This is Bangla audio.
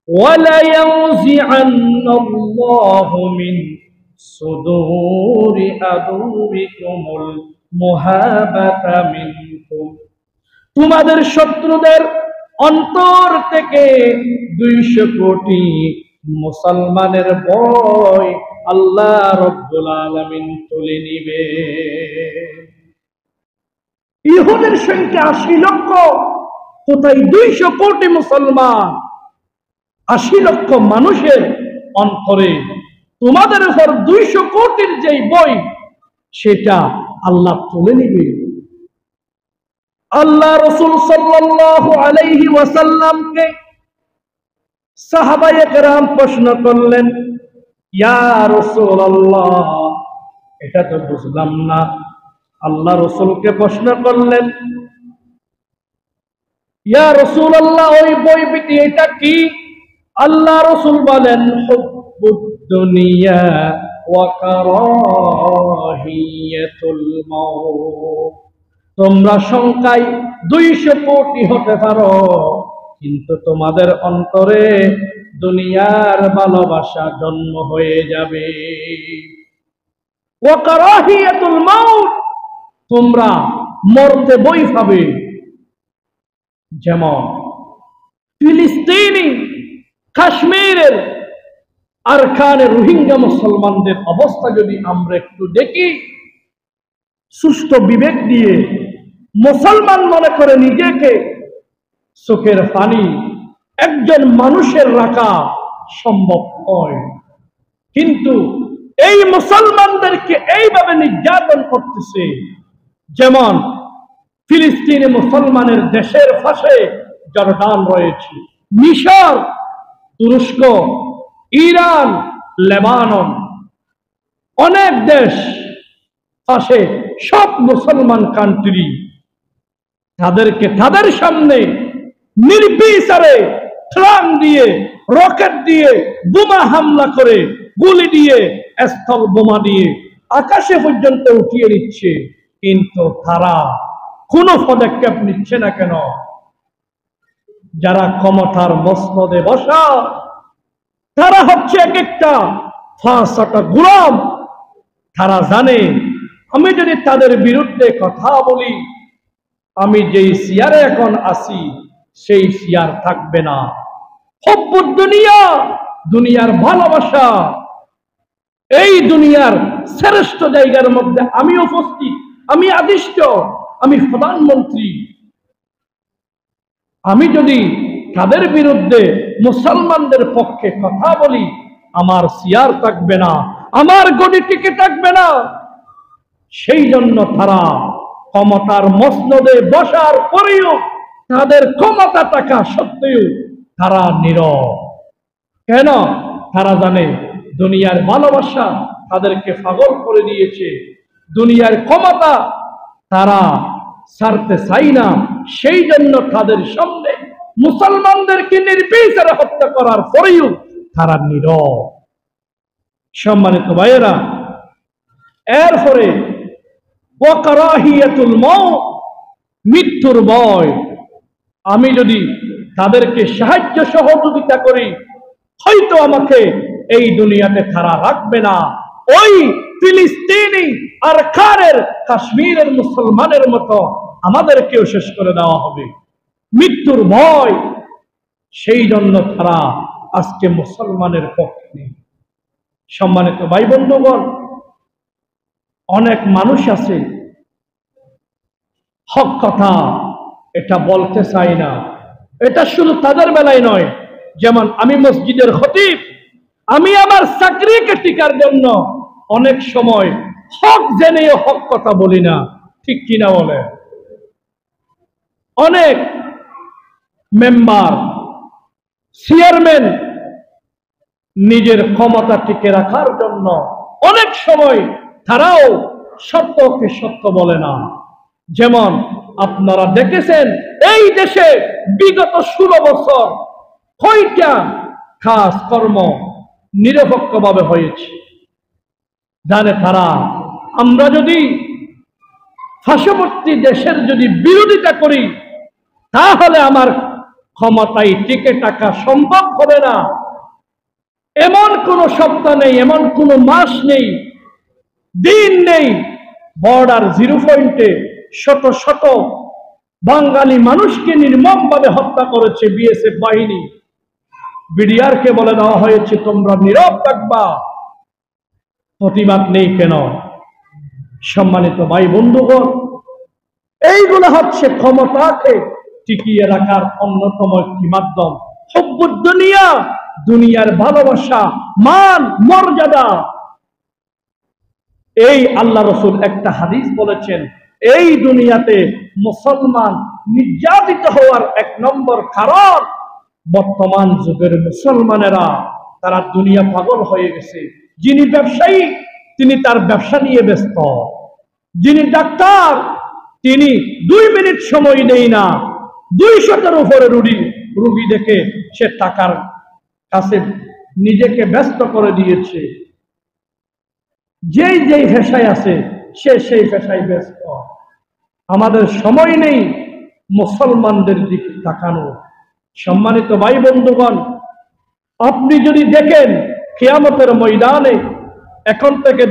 وَلَيَنزِعَنَّ اللَّهُ مِنْ صُدُورِ عَدُوِّكُمُ الْمُهَابَةَ مِنْكُمْ। তোমাদের শত্রুদের অন্তর থেকে 200 কোটি মুসলমানের ভয় আল্লাহ রব্বুল আলামিন তুলে নিবে। ইহুদের সংখ্যা 80 লক্ষ, কোথায় 200 কোটি মুসলমান। 80 লক্ষ মানুষের অন্তরে তোমাদের উপর 200 কোটির যেই ভয়, সেটা আল্লাহ তুলে নিবে। আল্লাহ রাসূল সাল্লাল্লাহু আলাইহি ওয়াসাল্লামকে সাহাবায়ে কেরাম প্রশ্ন করলেন, ইয়া রাসূলুল্লাহ, এটা তো বুঝলাম না। আল্লাহ রাসূলকে প্রশ্ন করলেন, ইয়া রাসূলুল্লাহ, ওই ভয়ভীতি এটা কি? আল্লাহ রাসূল বলেন, হুব্বুদ দুনিয়া ওয়া কারাহিয়াতুল মাউত। তোমরা সংখ্যায় 200 কোটি হতে পারো, কিন্তু তোমাদের অন্তরে দুনিয়ার ভালোবাসা জন্ম হয়ে যাবে। ওয়া কারাহিয়াতুল মাউত, তোমরা মরতে ভয় পাবে। যেমন ফিলিস্তিনি কাশ্মীরের আরকানে রোহিঙ্গা মুসলমানদের অবস্থা যদি আমরা একটু দেখি, সুস্থ বিবেক দিয়ে মুসলমান মনে করে নিজেকে, চোখের পানি একজন মানুষের রাখা সম্ভব হয়, কিন্তু এই মুসলমানদেরকে এইভাবে নির্যাতন করতেছে। যেমন ফিলিস্তিনি মুসলমানের দেশের পাশে জর্ডান রয়েছে, মিশর, তুরস্ক, ইরান, লেবানন, অনেক দেশ পাশে, সব মুসলমান কান্ট্রি। তাদেরকে তাদের সামনে নির্বিচারে ট্রাম দিয়ে, রকেট দিয়ে, বোমা হামলা করে, গুলি দিয়ে, স্থল বোমা দিয়ে আকাশে পর্যন্ত উঠিয়ে দিচ্ছে, কিন্তু তারা কোনো পদক্ষেপ নিচ্ছে না কেন? যারা ক্ষমতার মসনদে বসা, তারা হচ্ছে এক একটা ফাঁসটা গোলাম। তারা জানে, আমি যদি তাদের বিরুদ্ধে কথা বলি, আমি যেই চেয়ারে এখন আছি সেই চেয়ার থাকবে না। হুব্বুদ দুনিয়া, দুনিয়ার ভালোবাসা, এই দুনিয়ার শ্রেষ্ঠ জায়গার মধ্যে আমি উপস্থিত, আমি আদিষ্ট, আমি প্রধানমন্ত্রী। আমি যদি তাদের বিরুদ্ধে মুসলমানদের পক্ষে কথা বলি, আমার চেয়ার থাকবে না, আমার গদি টিকে থাকবে না। সেই জন্য তারা ক্ষমতার মসনদে বসার পরেও, তাদের ক্ষমতা থাকা সত্ত্বেও তারা নীরব। কেন? তারা জানে দুনিয়ার ভালোবাসা তাদেরকে পাগল করে দিয়েছে, দুনিয়ার ক্ষমতা তারা ছাড়তে চাই না। সেই জন্য তাদের সামনে মুসলমানদেরকে নির্বিচারে হত্যা করার পরেও তারা নীরব। সম্মানিত ভাইয়েরা, এরপরে ওয়া কারাহিয়াতুল মাউত, মৃত্যুর ভয়। আমি যদি তাদেরকে সাহায্য সহযোগিতা করি, হয়তো আমাকে এই দুনিয়াতে তারা রাখবে না। ওই ফিলিস্তিনি আরকানের কাশ্মীরের মুসলমানের মতো আমাদেরকেও শেষ করে দেওয়া হবে। মৃত্যুর ভয়, সেই জন্য তারা আজকে মুসলমানের পক্ষে নেই। সম্মানিত ভাই বন্ধুগণ, অনেক মানুষ আছে হক কথা এটা বলতে চাই না। এটা শুধু তাদের বেলায় নয়। যেমন আমি মসজিদের খতিব, আমি আমার চাকরিকে টিকার জন্য অনেক সময় হক জেনেও হক কথা বলি না, ঠিক কিনা বলে? অনেক মেম্বার, চেয়ারম্যান নিজের ক্ষমতা টিকে রাখার জন্য অনেক সময় তারাও সত্যকে সত্য বলে না। যেমন আপনারা দেখেছেন এই দেশে বিগত 16 বছর কয়টা কাজ কর্ম নিরপেক্ষভাবে হয়েছে জানে তারা। আমরা যদি পার্শ্ববর্তী দেশের যদি বিরোধিতা করি, তাহলে আমার ক্ষমতায় টিকে থাকা সম্ভব হবে না। এমন কোন সপ্তাহ নেই, এমন কোন মাস নেই, দিন নেই, বর্ডার জিরো পয়েন্টে শত শত বাঙালি মানুষকে নির্মমভাবে হত্যা করেছে বিএসএফ বাহিনী। বিডিআরকে বলে দেওয়া হয়েছে তোমরা নীরব থাকবা, প্রতিবাদ নেই কেন? সম্মানিত ভাই বন্ধুগণ, এইগুলো হচ্ছে ক্ষমতাকে টিকিয়ে রাখার অন্যতম একটি মাধ্যম। হুব্বুদ দুনিয়া, দুনিয়ার ভালোবাসা, মান মর্যাদা। এই আল্লাহ রসুল একটা হাদিস বলেছেন, এই দুনিয়াতে মুসলমান নির্যাতিত হওয়ার এক নম্বর কারণ বর্তমান যুগের মুসলমানেরা তারা দুনিয়া পাগল হয়ে গেছে। যিনি ব্যবসায়ী তিনি তার ব্যবসা নিয়ে ব্যস্ত, যিনি ডাক্তার তিনি 2 মিনিট সময় নেই না, 200-এর উপরে রুগী দেখে সে টাকার কাছে নিজেকে ব্যস্ত করে দিয়েছে। যেই যেই পেশায় আছে সে সেই পেশায় ব্যস্ত। আমাদের সময় নেই মুসলমানদের দিকে তাকানো। সম্মানিত ভাই বন্ধুগণ, আপনি যদি দেখেন কিয়ামতের ময়দানে এখন থেকে